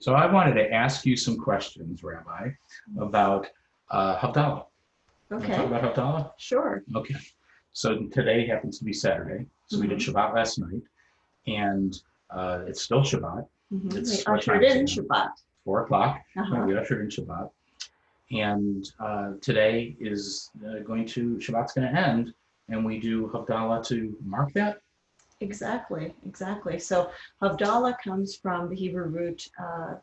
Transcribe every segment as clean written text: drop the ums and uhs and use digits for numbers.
So I wanted to ask you some questions, Rabbi, about Havdalah. Want to Okay, talk about Havdalah? sure. Okay. So today happens to be Saturday. So we did Shabbat last night, and it's still Shabbat. We It's what ushered time is in it now? Shabbat. 4 o'clock. Yeah, Uh-huh. we ushered in Shabbat, and today is Shabbat's going to end, and we do Havdalah to mark that. Exactly, exactly. So Havdalah comes from the Hebrew root,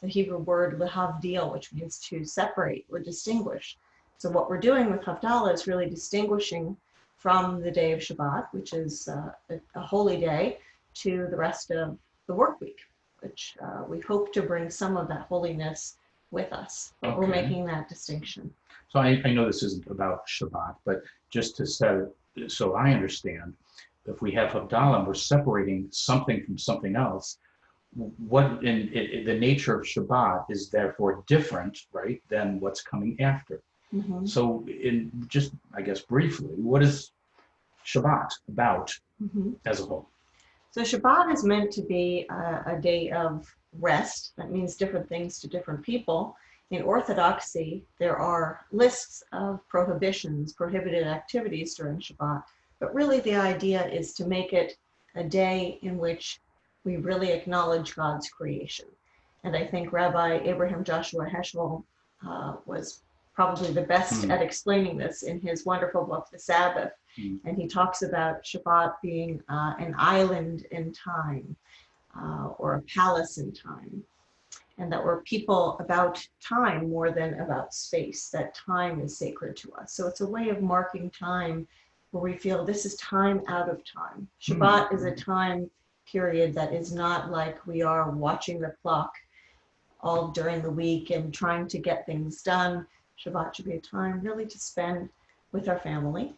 the Hebrew word lehavdil, which means to separate or distinguish. So what we're doing with Havdalah is really distinguishing from the day of Shabbat, which is a holy day, to the rest of the work week, which we hope to bring some of that holiness with us. But we're Okay. making that distinction. So I know this isn't about Shabbat, but just to say, so I understand, if we have Havdalah, we're separating something from something else. What the nature of Shabbat is therefore different, right, than what's coming after. So in just, I guess, briefly, what is Shabbat about as a whole? So Shabbat is meant to be a day of rest. That means different things to different people. In Orthodoxy, there are lists of prohibitions, prohibited activities during Shabbat. But really the idea is to make it a day in which we really acknowledge God's creation. And I think Rabbi Abraham Joshua Heschel was probably the best at explaining this in his wonderful book, The Sabbath. And he talks about Shabbat being an island in time or a palace in time. And that we're people about time more than about space, that time is sacred to us. So it's a way of marking time where we feel this is time out of time. Shabbat is a time period that is not like we are watching the clock all during the week and trying to get things done. Shabbat should be a time really to spend with our family.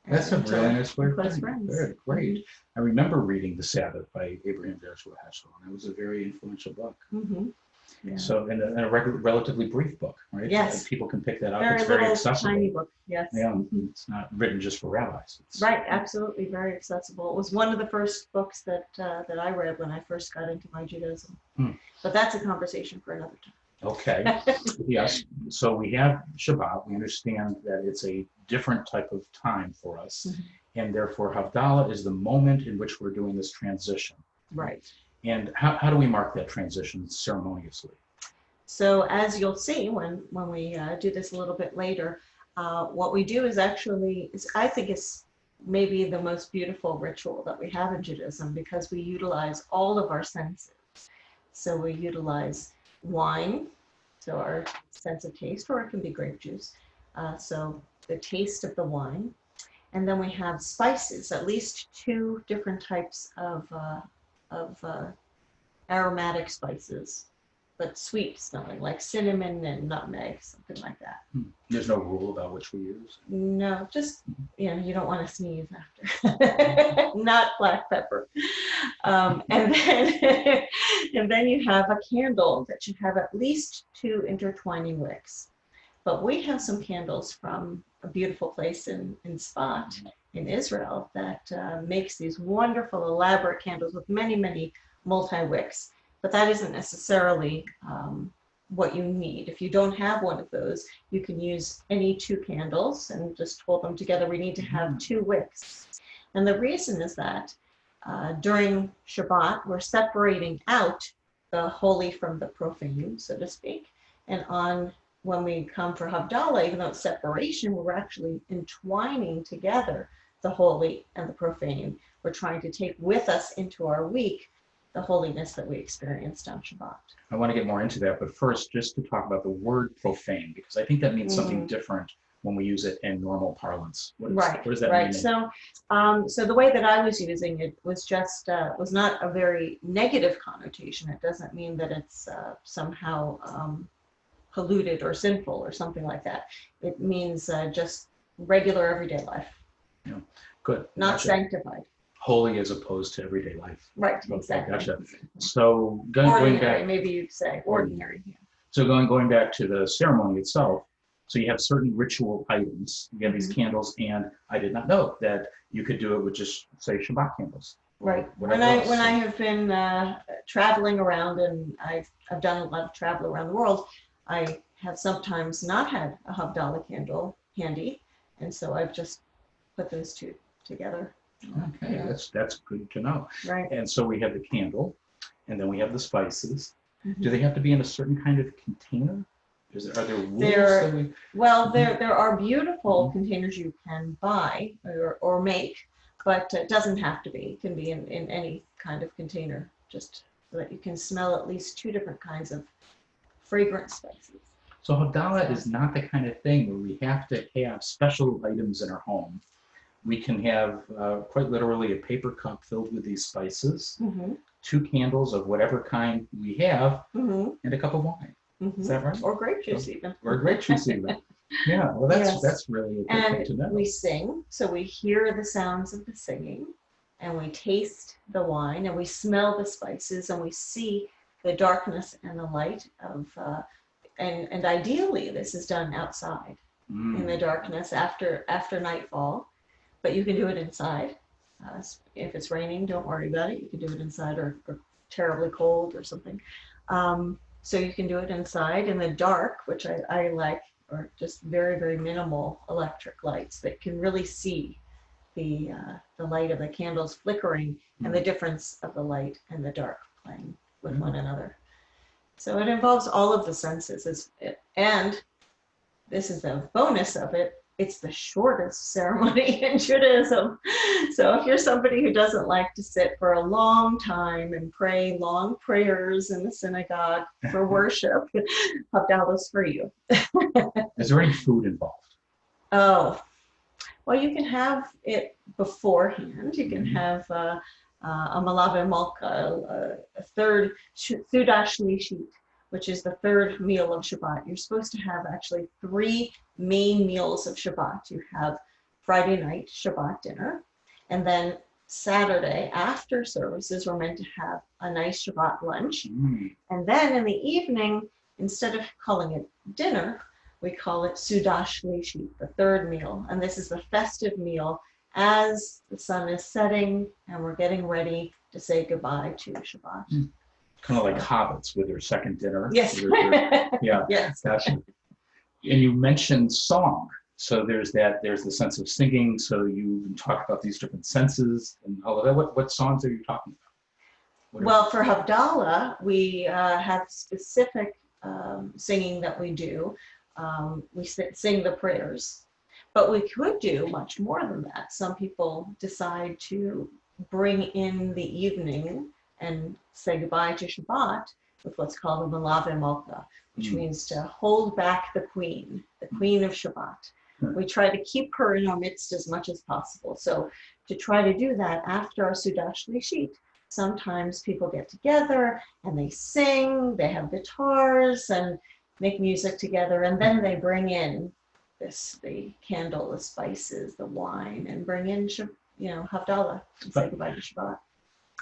That's a really nice way of close putting it. friends. Very great. I remember reading The Sabbath by Abraham Joshua Heschel, and it was a very influential book. Yeah. So, and a relatively brief book, right? Yes. People can pick that up. Very It's very little, accessible. tiny book. Yes. Yeah, it's not written just for rabbis. It's, Right, absolutely, very accessible. It was one of the first books that I read when I first got into my Judaism. But that's a conversation for another time. Okay. Yes. So we have Shabbat. We understand that it's a different type of time for us, and therefore Havdalah is the moment in which we're doing this transition. Right. And how do we mark that transition ceremoniously? So as you'll see when we do this a little bit later, what we do is actually, I think it's maybe the most beautiful ritual that we have in Judaism, because we utilize all of our senses. So we utilize wine, so our sense of taste, or it can be grape juice. So the taste of the wine. And then we have spices, at least 2 different types of aromatic spices, but sweet smelling, like cinnamon and nutmeg, something like that. There's no rule about which we use? No, just, you don't want to sneeze after. Not black pepper. And then you have a candle that should have at least 2 intertwining wicks. But we have some candles from a beautiful place in Sfat, in Israel, that makes these wonderful, elaborate candles with many, many multi-wicks. But that isn't necessarily what you need. If you don't have one of those, you can use any 2 candles and just hold them together. We need to have 2 wicks. And the reason is that during Shabbat, we're separating out the holy from the profane, so to speak. And when we come for Havdalah, even though it's separation, we're actually entwining together the holy and the profane. We're trying to take with us into our week the holiness that we experienced on Shabbat. I want to get more into that, but first, just to talk about the word profane, because I think that means something different when we use it in normal parlance. What does that mean? So the way that I was using it was just was not a very negative connotation. It doesn't mean that it's somehow polluted or sinful or something like that. It means just regular everyday life. Yeah, good. Not sanctified. Holy as opposed to everyday life. Right, Okay, exactly. Gotcha. So Ordinary, going back, maybe you'd say ordinary. Yeah. So going back to the ceremony itself, so you have certain ritual items. You have these candles, and I did not know that you could do it with just, say, Shabbat candles. Right. whatever When I else. have been traveling around, and I've done a lot of travel around the world, I have sometimes not had a Havdalah candle handy, and so I've just put those two together. Okay, Yeah. that's good to know. Right. And so we have the candle, and then we have the spices. Do Mhm. they have to be in a certain kind of container? Are there rules There, that we? well, Mhm. there are beautiful Mhm. containers you can buy or make, but it doesn't have to be. It can be in any kind of container, just so that you can smell at least two different kinds of fragrant spices. So Havdalah So, is not the kind of thing where we have to have special items in our home. We can have quite literally a paper cup filled with these spices, mhm, two candles of whatever kind we have, mhm, and a cup of wine. Is mhm. that right? Or grape So, juice even. or grape juice even. Yeah, well, Yes. that's really a good thing And to we know. sing, so we hear the sounds of the singing, and we taste the wine, and we smell the spices, and we see the darkness and the light of, and ideally this is done outside in the Mm. darkness after nightfall, but you can do it inside. If it's raining, don't worry about it. You can do it inside, or terribly cold or something. So you can do it inside in the dark, which I like, or just very, very minimal electric lights that can really see the light of the candles flickering and the difference of the light and the dark playing with one another. So it involves all of the senses. And this is the bonus of it. It's the shortest ceremony in Judaism. So if you're somebody who doesn't like to sit for a long time and pray long prayers in the synagogue for worship, Havdalah's for you. Is there any food involved? Oh, well, you can have it beforehand. You can have a malave malka, a third sudash lishit, which is the third meal of Shabbat. You're supposed to have actually three main meals of Shabbat. You have Friday night Shabbat dinner, and then Saturday after services, we're meant to have a nice Shabbat lunch. And then in the evening, instead of calling it dinner, we call it Sudash Lishit, the third meal. And this is the festive meal as the sun is setting and we're getting ready to say goodbye to Shabbat. Kind of like hobbits with their second dinner. Yes. Yeah. Yes. Gotcha. And you mentioned song. So there's the sense of singing. So you talk about these different senses and all of that. What songs are you talking about? Well, for Havdalah, we have specific singing that we do. We sing the prayers, but we could do much more than that. Some people decide to bring in the evening and say goodbye to Shabbat with what's called a malave malka, which means to hold back the queen of Shabbat. We try to keep her in our midst as much as possible. So to try to do that after our Sudash Lishit, sometimes people get together and they sing, they have guitars and make music together, and then they bring in the candle, the spices, the wine, and bring in Havdalah and say goodbye to Shabbat.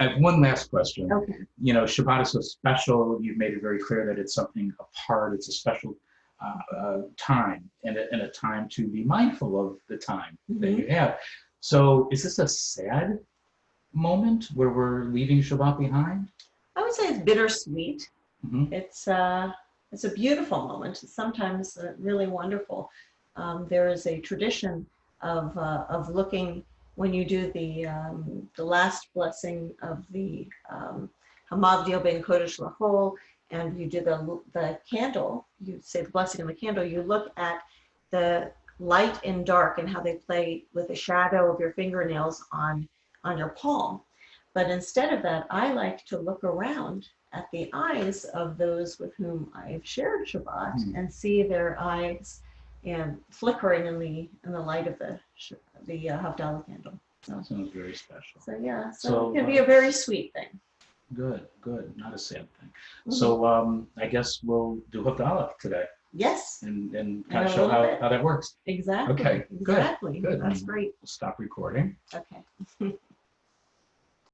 I have one last question. Okay. Shabbat is so special. You've made it very clear that it's something apart. It's a special time and a time to be mindful of the time that you have. So is this a sad moment where we're leaving Shabbat behind? I would say it's bittersweet. Mm-hmm. It's a beautiful moment. Sometimes really wonderful. There is a tradition of looking when you do the last blessing of the Hamavdil ben Kodesh Lahol, and you do the candle. You say the blessing of the candle. You look at the light and dark and how they play with the shadow of your fingernails on your palm. But instead of that, I like to look around at the eyes of those with whom I've shared Shabbat and see their eyes flickering in the light of the Havdalah candle. So, that sounds very special. So it can be a very sweet thing. Good, not a sad thing. So I guess we'll do Havdalah today. Yes. And kind of show how that works. Exactly. Okay, exactly. Good. That's great. We'll stop recording. Okay.